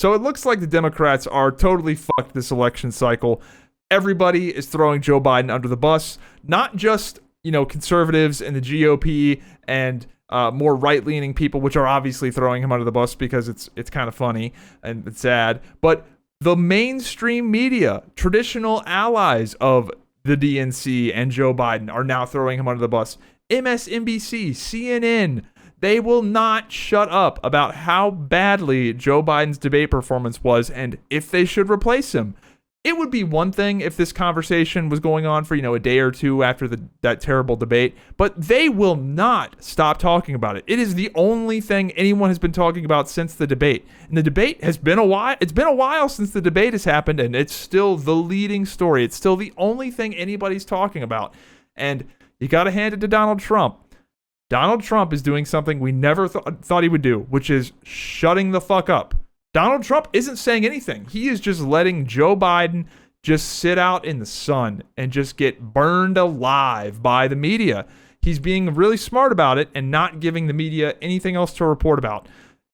So it looks like the Democrats are totally fucked this election cycle. Everybody is throwing Joe Biden under the bus, not just, conservatives in the GOP and more right-leaning people, which are obviously throwing him under the bus because it's kind of funny and it's sad, but the mainstream media, traditional allies of the DNC and Joe Biden, are now throwing him under the bus. MSNBC, CNN, they will not shut up about how badly Joe Biden's debate performance was and if they should replace him. It would be one thing if this conversation was going on for, a day or two after that terrible debate, but they will not stop talking about it. It is the only thing anyone has been talking about since the debate. And the debate has been a while. It's been a while since the debate has happened, and it's still the leading story. It's still the only thing anybody's talking about. And you got to hand it to Donald Trump. Donald Trump is doing something we never thought he would do, which is shutting the fuck up. Donald Trump isn't saying anything. He is just letting Joe Biden just sit out in the sun and just get burned alive by the media. He's being really smart about it and not giving the media anything else to report about.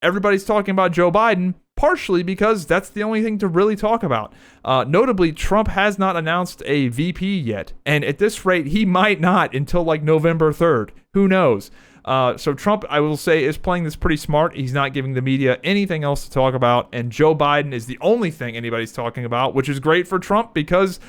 Everybody's talking about Joe Biden, partially because that's the only thing to really talk about. Notably, Trump has not announced a VP yet. And at this rate, he might not until like November 3rd. Who knows? So Trump, I will say, is playing this pretty smart. He's not giving the media anything else to talk about. And Joe Biden is the only thing anybody's talking about, which is great for Trump because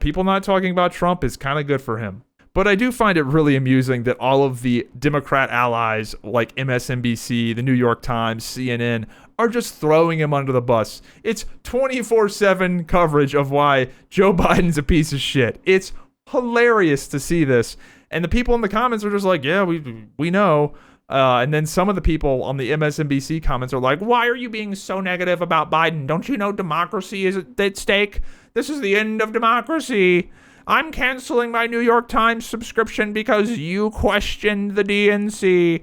people not talking about Trump is kind of good for him. But I do find it really amusing that all of the Democrat allies like MSNBC, the New York Times, CNN are just throwing him under the bus. It's 24/7 coverage of why Joe Biden's a piece of shit. It's hilarious to see this. And the people in the comments are just like, yeah, we know. And then some of the people on the MSNBC comments are like, why are you being so negative about Biden? Don't you know democracy is at stake? This is the end of democracy. I'm canceling my New York Times subscription because you questioned the DNC.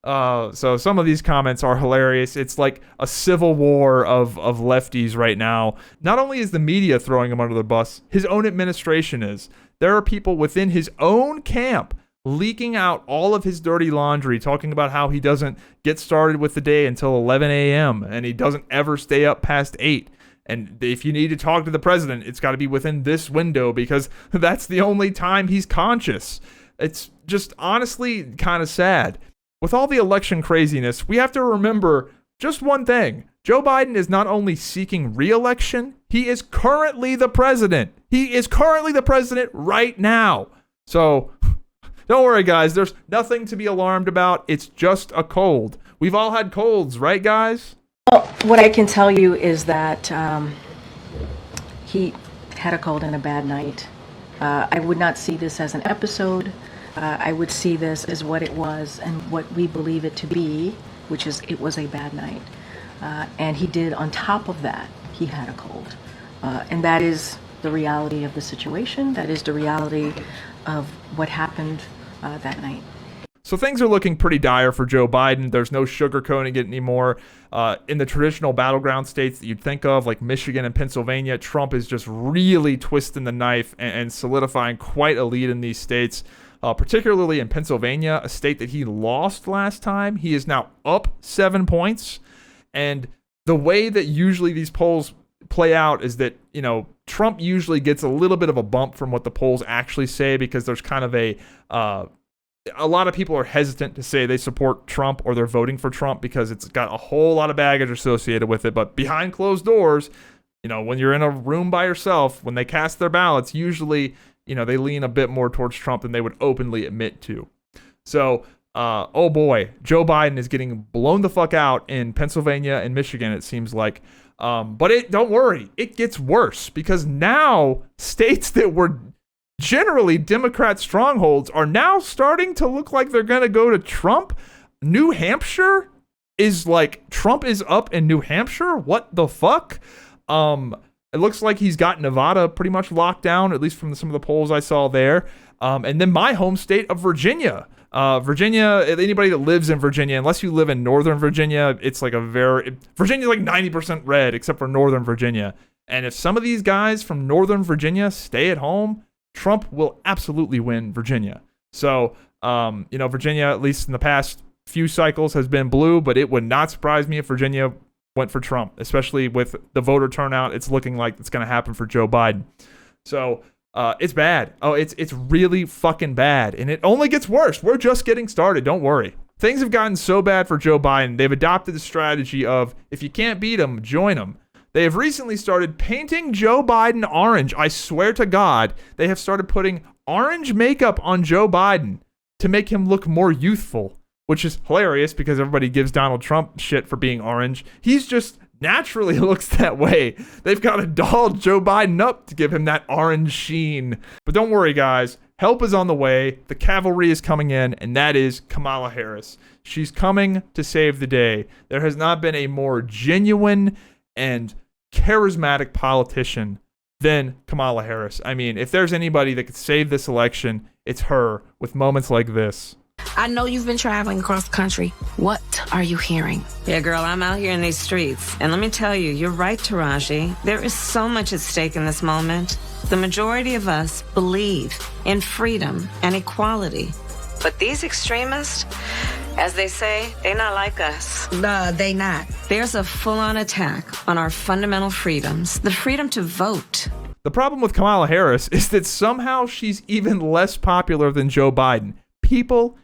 So some of these comments are hilarious. It's like a civil war of lefties right now. Not only is the media throwing him under the bus, his own administration is. There are people within his own camp leaking out all of his dirty laundry, talking about how he doesn't get started with the day until 11 a.m. and he doesn't ever stay up past 8. And if you need to talk to the president, it's got to be within this window because that's the only time he's conscious. It's just honestly kind of sad. With all the election craziness, we have to remember just one thing. Joe Biden is not only seeking re-election, he is currently the president. He is currently the president right now. So don't worry, guys. There's nothing to be alarmed about. It's just a cold. We've all had colds, right, guys? Well, what I can tell you is that he had a cold and a bad night. I would not see this as an episode. I would see this as what it was and what we believe it to be, which is it was a bad night. And he did, on top of that, he had a cold. And that is the reality of the situation. That is the reality of what happened that night. So things are looking pretty dire for Joe Biden. There's no sugarcoating it anymore. In the traditional battleground states that you'd think of, like Michigan and Pennsylvania, Trump is just really twisting the knife and solidifying quite a lead in these states. Particularly in Pennsylvania, a state that he lost last time. He is now up 7 points. And the way that usually these polls play out is that, Trump usually gets a little bit of a bump from what the polls actually say because there's kind of a lot of people are hesitant to say they support Trump or they're voting for Trump because it's got a whole lot of baggage associated with it. But behind closed doors, when you're in a room by yourself, when they cast their ballots, usually they lean a bit more towards Trump than they would openly admit to. So, oh boy, Joe Biden is getting blown the fuck out in Pennsylvania and Michigan, it seems like. But don't worry, it gets worse because now states that were generally Democrat strongholds are now starting to look like they're going to go to Trump. New Hampshire is like, Trump is up in New Hampshire? What the fuck? It looks like he's got Nevada pretty much locked down, at least from some of the polls I saw there. And then my home state of Virginia. Virginia, anybody that lives in Virginia, unless you live in Northern Virginia, it's like Virginia's like 90% red, except for Northern Virginia. And if some of these guys from Northern Virginia stay at home, Trump will absolutely win Virginia. So, Virginia, at least in the past few cycles, has been blue, but it would not surprise me if Virginia went for Trump, especially with the voter turnout. It's looking like it's going to happen for Joe Biden. So it's bad. Oh, it's really fucking bad. And it only gets worse. We're just getting started. Don't worry. Things have gotten so bad for Joe Biden. They've adopted the strategy of, if you can't beat him, join him. They have recently started painting Joe Biden orange. I swear to God, they have started putting orange makeup on Joe Biden to make him look more youthful, which is hilarious because everybody gives Donald Trump shit for being orange. He's just naturally looks that way. They've got to doll Joe Biden up to give him that orange sheen. But don't worry, guys. Help is on the way. The cavalry is coming in, and that is Kamala Harris. She's coming to save the day. There has not been a more genuine and charismatic politician than Kamala Harris. I mean, if there's anybody that could save this election, it's her with moments like this. I know you've been traveling across the country. What are you hearing? Yeah, girl, I'm out here in these streets. And let me tell you, you're right, Taraji. There is so much at stake in this moment. The majority of us believe in freedom and equality. But these extremists, as they say, they're not like us. They not. There's a full-on attack on our fundamental freedoms, the freedom to vote. The problem with Kamala Harris is that somehow she's even less popular than Joe Biden. People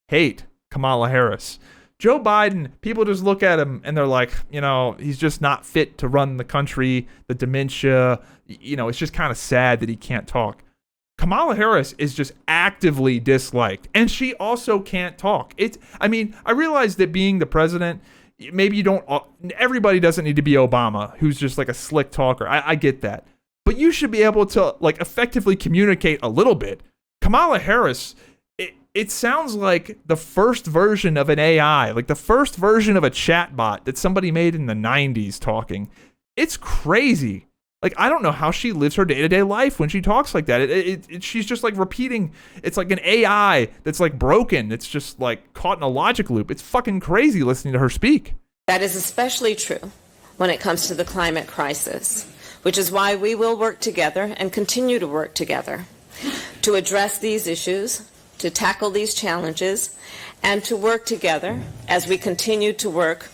hate Kamala Harris. Joe Biden, people just look at him and they're like, you know, he's just not fit to run the country, the dementia, you know, it's just kind of sad that he can't talk. Kamala Harris is just actively disliked, and she also can't talk. I realize that being the president, maybe everybody doesn't need to be Obama, who's just like a slick talker. I get that. But you should be able to like effectively communicate a little bit. Kamala Harris, it sounds like the first version of an AI, like the first version of a chatbot that somebody made in the 90s talking. It's crazy. Like, I don't know how she lives her day-to-day life when she talks like that. She's just like repeating. It's like an AI that's like broken. It's just like caught in a logic loop. It's fucking crazy listening to her speak. That is especially true when it comes to the climate crisis, which is why we will work together and continue to work together to address these issues, to tackle these challenges, and to work together as we continue to work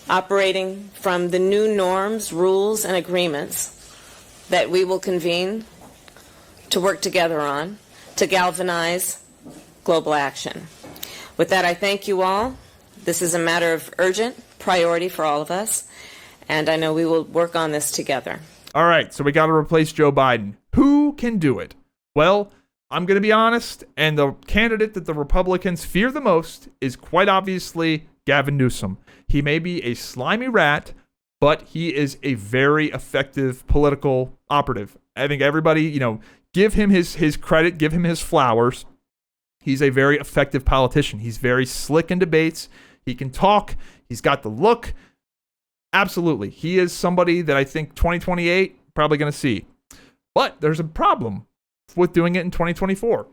operating from the new norms, rules, and agreements that we will convene to work together on to galvanize global action. With that, I thank you all. This is a matter of urgent priority for all of us, and I know we will work on this together. All right, so we got to replace Joe Biden. Who can do it? Well, I'm going to be honest, and the candidate that the Republicans fear the most is quite obviously Gavin Newsom. He may be a slimy rat, but he is a very effective political operative. I think everybody, give him his credit, give him his flowers. He's a very effective politician. He's very slick in debates. He can talk. He's got the look. Absolutely. He is somebody that I think 2028 probably going to see. But there's a problem with doing it in 2024.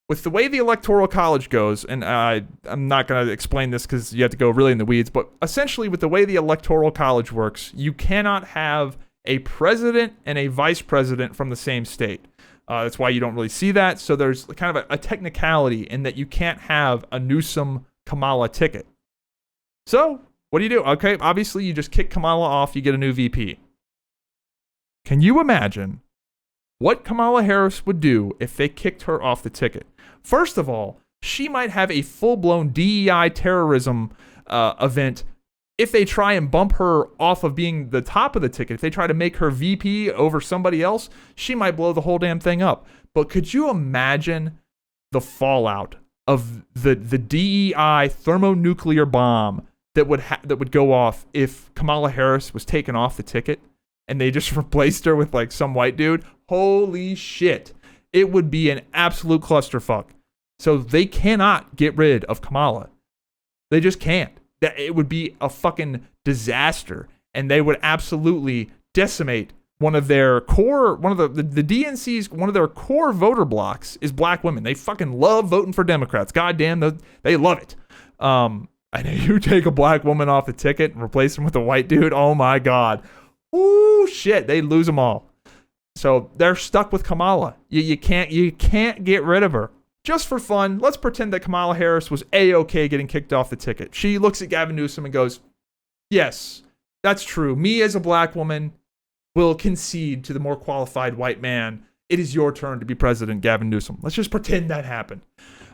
With the way the Electoral College goes, and I'm not going to explain this because you have to go really in the weeds, but essentially with the way the Electoral College works, you cannot have a president and a vice president from the same state. That's why you don't really see that. So there's kind of a technicality in that you can't have a Newsom-Kamala ticket. So what do? Okay, obviously you just kick Kamala off, you get a new VP. Can you imagine what Kamala Harris would do if they kicked her off the ticket? First of all, she might have a full-blown DEI terrorism event if they try and bump her off of being the top of the ticket. If they try to make her VP over somebody else, she might blow the whole damn thing up. But could you imagine the fallout of the DEI thermonuclear bomb that would go off if Kamala Harris was taken off the ticket and they just replaced her with like some white dude? Holy shit. It would be an absolute clusterfuck. So they cannot get rid of Kamala. They just can't. It would be a fucking disaster. And they would absolutely decimate one of the DNC's, one of their core voter blocks is black women. They fucking love voting for Democrats. Goddamn, they love it. I know you take a black woman off the ticket and replace them with a white dude. Oh my God. Ooh, shit. They lose them all. So they're stuck with Kamala. You can't get rid of her. Just for fun, let's pretend that Kamala Harris was A-okay getting kicked off the ticket. She looks at Gavin Newsom and goes, yes, That's true. Me as a black woman will concede to the more qualified white man. It is your turn to be president, Gavin Newsom. Let's just pretend that happened.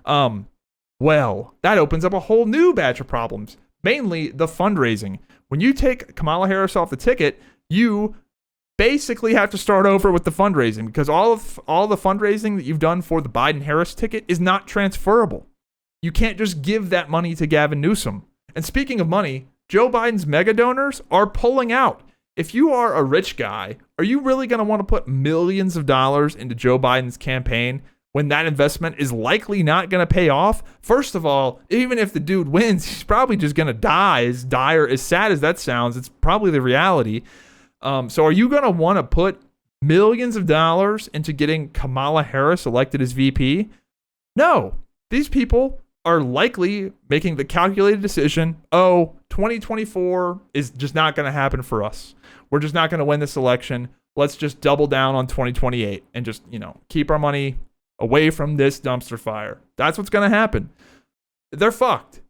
Well, that opens up a whole new batch of problems, mainly the fundraising. When you take Kamala Harris off the ticket, you basically have to start over with the fundraising because all the fundraising that you've done for the Biden-Harris ticket is not transferable. You can't just give that money to Gavin Newsom. And speaking of money, Joe Biden's mega donors are pulling out. If you are a rich guy, are you really going to want to put millions of dollars into Joe Biden's campaign when that investment is likely not going to pay off? First of all, even if the dude wins, he's probably just going to die. As dire, as sad as that sounds, it's probably the reality. So are you going to want to put millions of dollars into getting Kamala Harris elected as VP? No. These people are likely making the calculated decision, 2024 is just not going to happen for us. We're just not going to win this election. Let's just double down on 2028 and just, keep our money away from this dumpster fire. That's what's going to happen. They're fucked.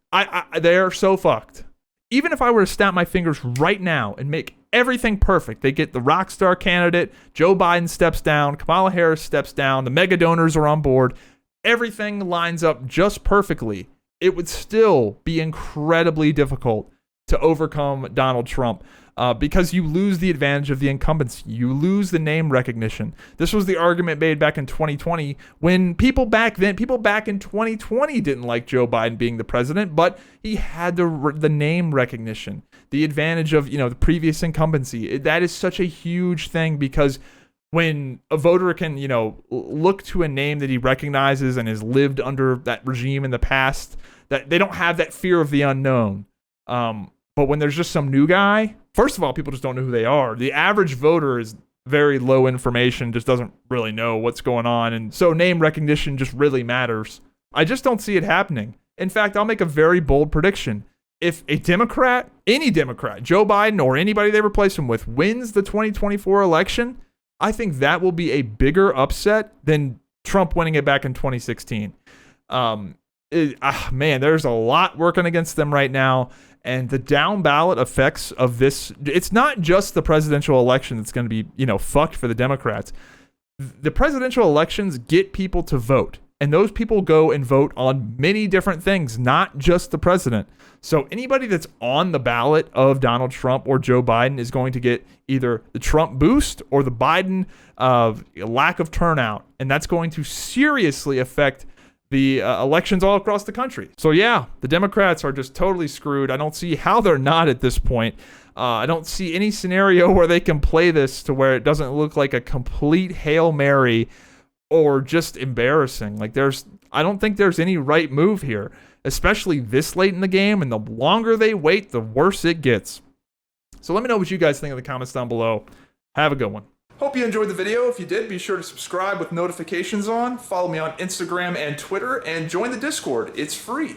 They're so fucked. Even if I were to snap my fingers right now and make everything perfect, they get the rock star candidate, Joe Biden steps down, Kamala Harris steps down, the mega donors are on board, everything lines up just perfectly, it would still be incredibly difficult to overcome Donald Trump because you lose the advantage of the incumbency. You lose the name recognition. This was the argument made back in 2020 when people back in 2020 didn't like Joe Biden being the president, but he had the name recognition, the advantage of, the previous incumbency. That is such a huge thing because when a voter can, look to a name that he recognizes and has lived under that regime in the past, that they don't have that fear of the unknown. But when there's just some new guy, first of all, people just don't know who they are. The average voter is very low information, just doesn't really know what's going on. And so name recognition just really matters. I just don't see it happening. In fact, I'll make a very bold prediction. If a Democrat, any Democrat, Joe Biden or anybody they replace him with, wins the 2024 election, I think that will be a bigger upset than Trump winning it back in 2016. Man, there's a lot working against them right now. And the down ballot effects of this, it's not just the presidential election that's going to be, fucked for the Democrats. The presidential elections get people to vote. And those people go and vote on many different things, not just the president. So anybody that's on the ballot of Donald Trump or Joe Biden is going to get either the Trump boost or the Biden lack of turnout. And that's going to seriously affect the elections all across the country. So yeah, the Democrats are just totally screwed. I don't see how they're not at this point. I don't see any scenario where they can play this to where it doesn't look like a complete Hail Mary or just embarrassing. I don't think there's any right move here, especially this late in the game. And the longer they wait, the worse it gets. So let me know what you guys think in the comments down below. Have a good one. Hope you enjoyed the video. If you did, be sure to subscribe with notifications on. Follow me on Instagram and Twitter, and join the Discord. It's free.